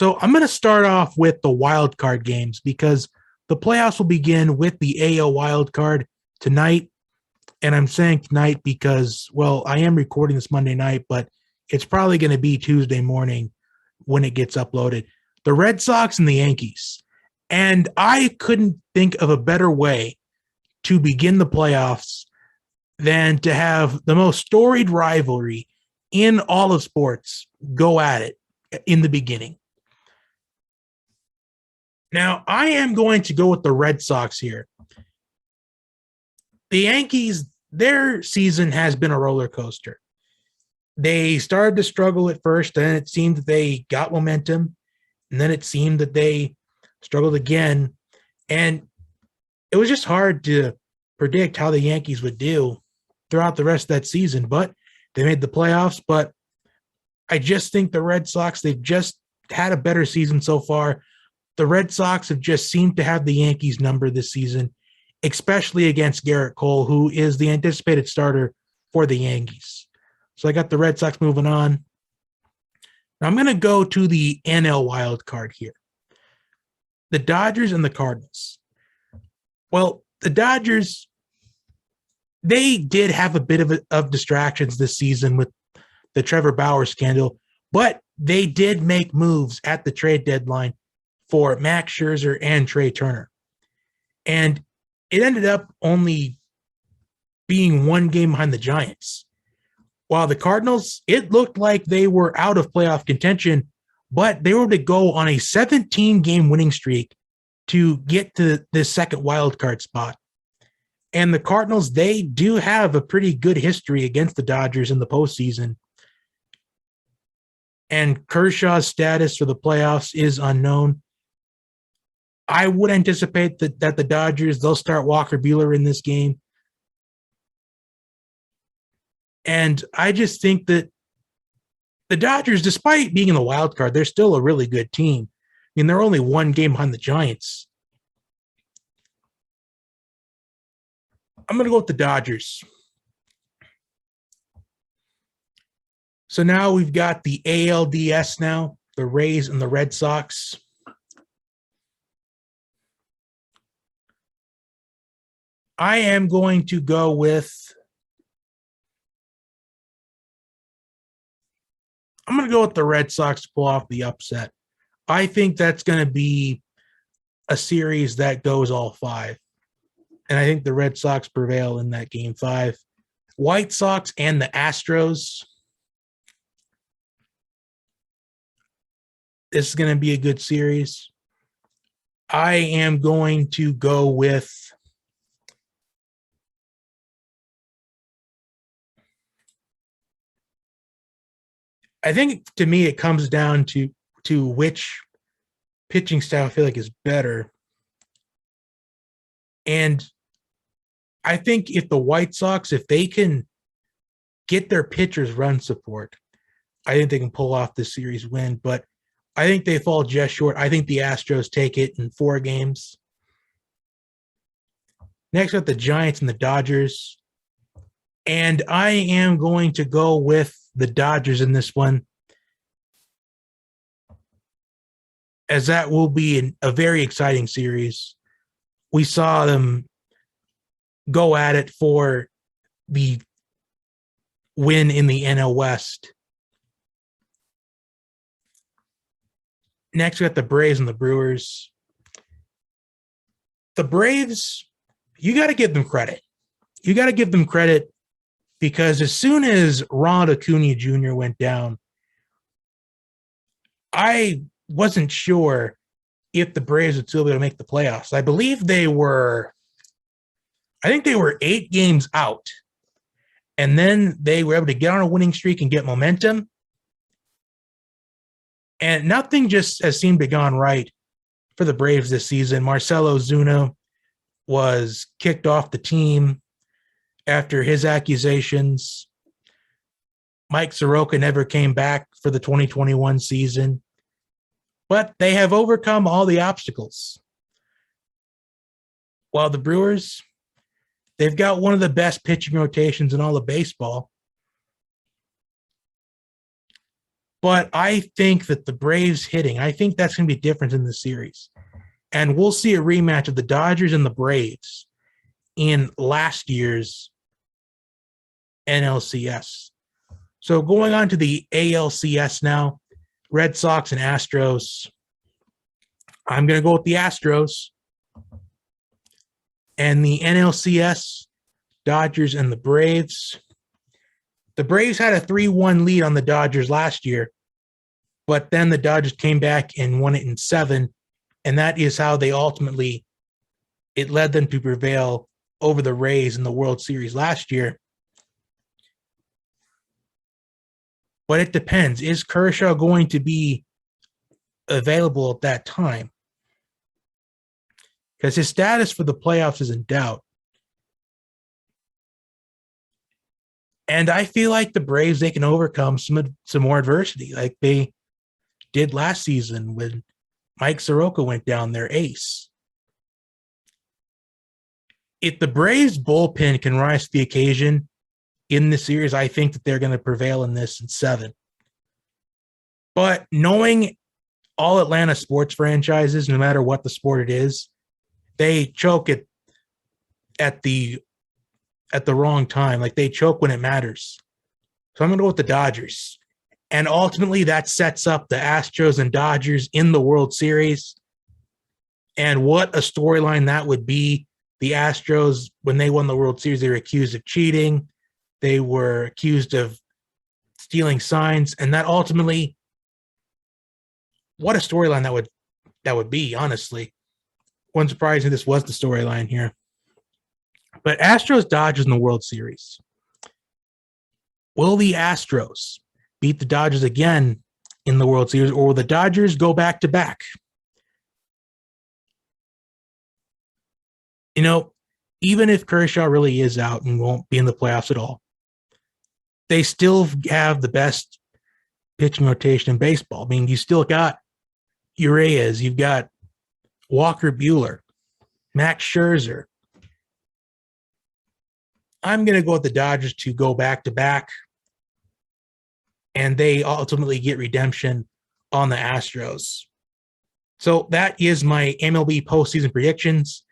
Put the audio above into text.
So I'm going to start off with the wild card games because the playoffs will begin with the AL wild card tonight. And I'm saying tonight because, well, I am recording this Monday night, but it's probably going to be Tuesday morning when it gets uploaded. The Red Sox and the Yankees. And I couldn't think of a better way to begin the playoffs than to have the most storied rivalry in all of sports go at it in the beginning. Now, I am going to go with the Red Sox here. The Yankees, their season has been a roller coaster. They started to struggle at first, then it seemed that they got momentum, and then it seemed that they struggled again. And it was just hard to predict how the Yankees would do throughout the rest of that season. But they made the playoffs. But I just think the Red Sox, they've just had a better season so far. The Red Sox have just seemed to have the Yankees number this season, especially against Garrett Cole, who is the anticipated starter for the Yankees. So I got the Red Sox moving on. Now I'm going to go to the NL wild card here. The Dodgers and the Cardinals. Well, the Dodgers, they did have a bit of distractions this season with the Trevor Bauer scandal, but they did make moves at the trade deadline for Max Scherzer and Trey Turner. And it ended up only being one game behind the Giants. While the Cardinals, it looked like they were out of playoff contention, but they were to go on a 17-game winning streak to get to the second wild card spot. And the Cardinals, they do have a pretty good history against the Dodgers in the postseason. And Kershaw's status for the playoffs is unknown. I would anticipate that the Dodgers, they'll start Walker Buehler in this game. And I just think that the Dodgers, despite being in the wild card, they're still a really good team. I mean, they're only one game behind the Giants. I'm going to go with the Dodgers. So now we've got the ALDS now, the Rays and the Red Sox. I am going to go with the Red Sox to pull off the upset. I think that's going to be a series that goes all five. And I think the Red Sox prevail in that game 5. White Sox and the Astros. This is going to be a good series. I am going to go with I think to me it comes down to which pitching style I feel like is better. And I think if the White Sox, if they can get their pitchers run support, I think they can pull off this series win. But I think they fall just short. I think the Astros take it in 4 games. Next up, the Giants and the Dodgers. And I am going to go with the Dodgers in this one, as that will be a very exciting series. We saw them go at it for the win in the NL West. Next, we got the Braves and the Brewers. The Braves, you got to give them credit. You got to give them credit because as soon as Ronald Acuna Jr. went down, I wasn't sure if the Braves would still be able to make the playoffs. I believe they were 8 games out. And then they were able to get on a winning streak and get momentum. And nothing just has seemed to have gone right for the Braves this season. Marcell Ozuna was kicked off the team after his accusations. Mike Soroka never came back for the 2021 season. But they have overcome all the obstacles. While the Brewers, they've got one of the best pitching rotations in all of baseball. But I think that the Braves hitting, I think that's going to be different in the series. And we'll see a rematch of the Dodgers and the Braves in last year's NLCS. So going on to the ALCS now, Red Sox and Astros. I'm going to go with the Astros. And the NLCS, Dodgers and the Braves. The Braves had a 3-1 lead on the Dodgers last year, but then the Dodgers came back and won it in 7, and that is how they ultimately, it led them to prevail over the Rays in the World Series last year. But it depends. Is Kershaw going to be available at that time? Because his status for the playoffs is in doubt. And I feel like the Braves, they can overcome some more adversity like they did last season when Mike Soroka went down, their ace. If the Braves bullpen can rise to the occasion in the series, I think that they're going to prevail in this in 7. But knowing all Atlanta sports franchises, no matter what the sport it is, they choke it at the wrong time. Like they choke when it matters. So I'm going to go with the Dodgers. And ultimately that sets up the Astros and Dodgers in the World Series. And what a storyline that would be. The Astros, when they won the World Series, they were accused of cheating. They were accused of stealing signs. And that ultimately, what a storyline that would be, honestly. Wasn't surprising this was the storyline here. But Astros Dodgers in the World Series. Will the Astros beat the Dodgers again in the World Series, or will the Dodgers go back to back? You know, even if Kershaw really is out and won't be in the playoffs at all, they still have the best pitching rotation in baseball. I mean, you still got Urias, you've got Walker Buehler, Max Scherzer. I'm going to go with the Dodgers to go back to back, and they ultimately get redemption on the Astros. So that is my MLB postseason predictions.